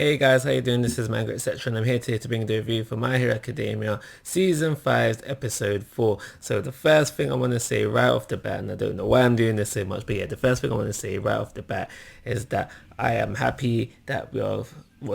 Hey guys, how you doing? This is Manga, etc. and I'm here today to bring the review for My Hero Academia Season 5's Episode 4. So the first thing I want to say right off the bat, and I don't know why I'm doing this so much, but yeah, the first thing I want to say right off the bat is that I am happy that well,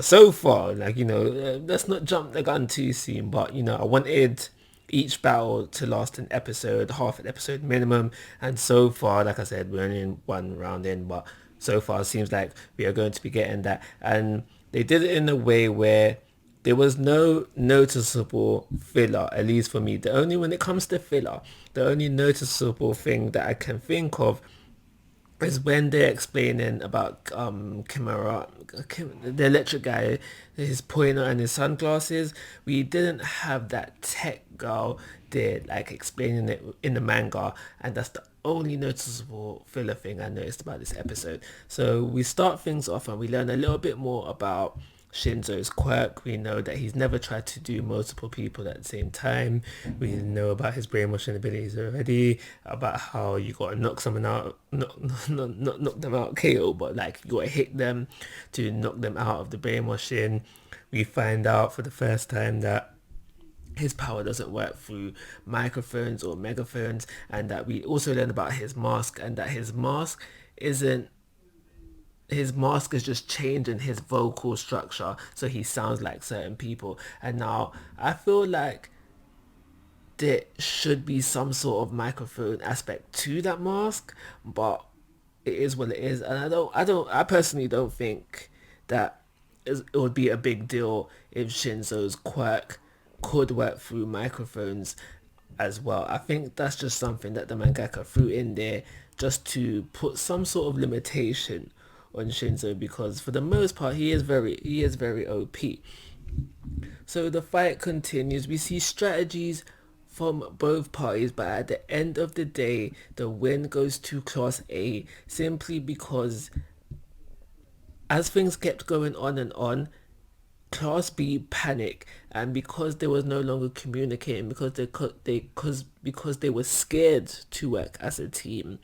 so far, let's not jump the gun too soon, but I wanted each battle to last an episode, half an episode minimum, and so far, like I said, we're only in one round in, but so far it seems like we are going to be getting that. And they did it in a way where there was no noticeable filler, at least for me. The only, when it comes to filler, the only noticeable thing that I can think of is when they're explaining about the electric guy, his pointer and his sunglasses. We didn't have that tech girl there like explaining it in the manga, and that's the only noticeable filler thing I noticed about this episode. So we start things off and we learn a little bit more about Shinzo's quirk. We know that he's never tried to do multiple people at the same time. We know about his brainwashing abilities already, about how you gotta knock someone out, not knock them out KO, but like you gotta hit them to knock them out of the brainwashing. We find out for the first time that his power doesn't work through microphones or megaphones, and that we also learn about his mask, and that isn't his mask is just changing his vocal structure so he sounds like certain people. And now I feel like there should be some sort of microphone aspect to that mask, but it is what it is. And I personally don't think that it would be a big deal if Shinzo's quirk could work through microphones as well. I think that's just something that the mangaka threw in there just to put some sort of limitation on Shinzo, because for the most part he is very OP. So the fight continues. We see strategies from both parties, but at the end of the day, the win goes to Class A simply because as things kept going on and on, Class B panic, and because they was no longer communicating, because they were scared to work as a team.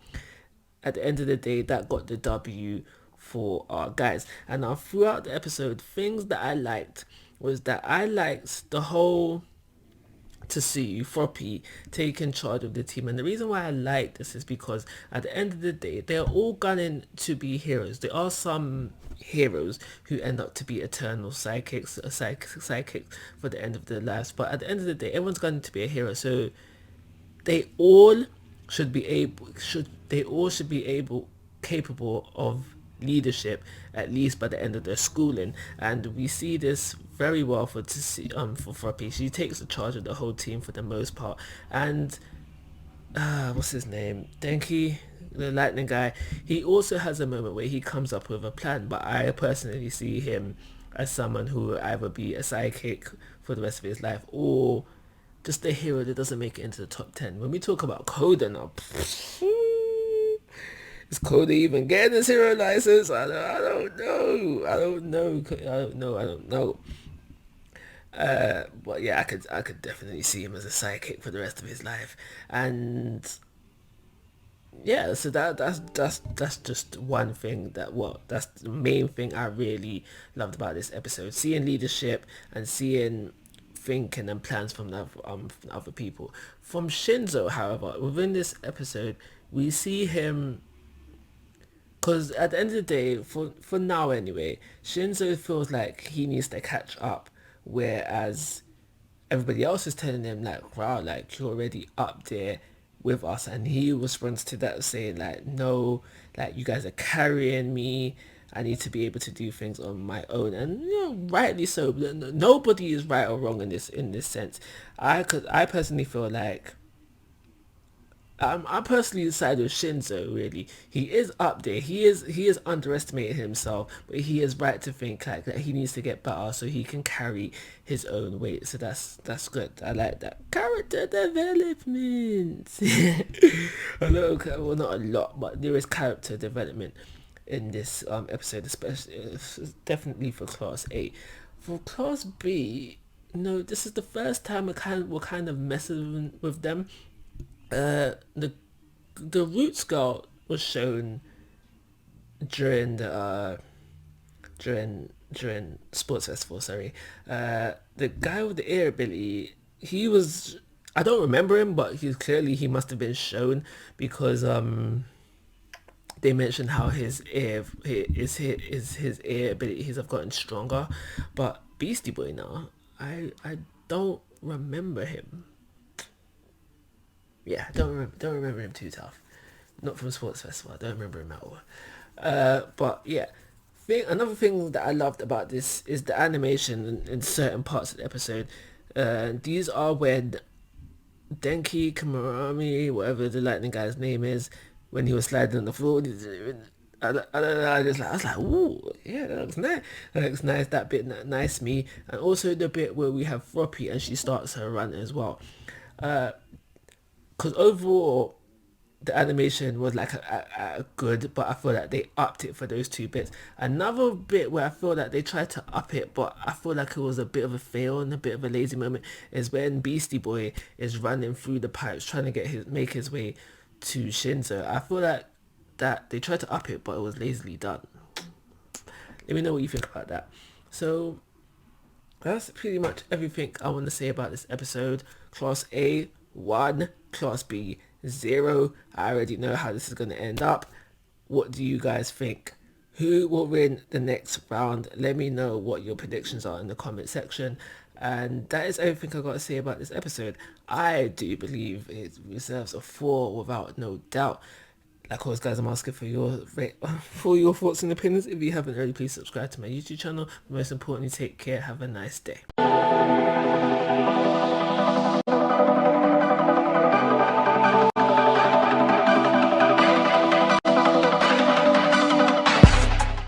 At the end of the day, that got the W for our guys. And now throughout the episode, things that I liked was that I liked the whole to see Froppy taking charge of the team. And the reason why I like this is because at the end of the day, they're all gunning to be heroes. There are some heroes who end up to be eternal psychics for the end of their lives. But at the end of the day, everyone's gunning to be a hero. So they all should be able capable of leadership, at least by the end of their schooling. And we see this very well for Froppy. She takes the charge of the whole team for the most part. And what's his name, Denki, the lightning guy, he also has a moment where he comes up with a plan, but I personally see him as someone who will either be a psychic for the rest of his life or just a hero that doesn't make it into the top 10. When we talk about Coda now, is Coda even getting his hero license? I don't know. I don't know. But yeah, I could definitely see him as a psychic for the rest of his life. And yeah, so that's just one thing that's the main thing I really loved about this episode. Seeing leadership and seeing thinking and plans from other people. From Shinzo, however, within this episode, we see him, because at the end of the day, for now anyway, Shinzo feels like he needs to catch up, whereas everybody else is telling him like, wow, like you're already up there with us. And he responds to that saying like, no, like you guys are carrying me, I need to be able to do things on my own. And rightly so. Nobody is right or wrong in this sense. I personally feel like I personally side with Shinzo. Really, he is up there. He is underestimating himself, but he is right to think like that he needs to get better so he can carry his own weight. So that's good. I like that character development. A lot, well, not a lot, but there is character development in this episode, especially definitely for Class A. For Class B, no, this is the first time we're kind of messing with them. The Roots girl was shown during the during during sports festival. Sorry, the guy with the air ability. He was. I don't remember him, but he must have been shown because they mentioned how his air abilities have gotten stronger, but Beastie Boy now, I don't remember him. Yeah, don't remember him too tough. Not from Sports Festival. I don't remember him at all. But yeah, another thing that I loved about this is the animation in certain parts of the episode. These are when Denki Kamarami, whatever the lightning guy's name is, when he was sliding on the floor. I was like, ooh, yeah, that looks nice. That looks nice. That bit nice me, and also the bit where we have Floppy and she starts her run as well. Because overall, the animation was like a good, but I feel that they upped it for those two bits. Another bit where I feel that they tried to up it, but I feel like it was a bit of a fail and a bit of a lazy moment, is when Beastie Boy is running through the pipes trying to make his way to Shinzo. I feel like that they tried to up it, but it was lazily done. Let me know what you think about that. So that's pretty much everything I want to say about this episode. Class A, 1. Class B, 0. I already know how this is going to end up. What do you guys think? Who will win the next round? Let me know what your predictions are in the comment section. And that is everything I got to say about this episode. I do believe it deserves a 4 without no doubt. Like always, guys, I'm asking for your for your thoughts and opinions. If you haven't already, please subscribe to my YouTube channel. But most importantly, take care. Have a nice day.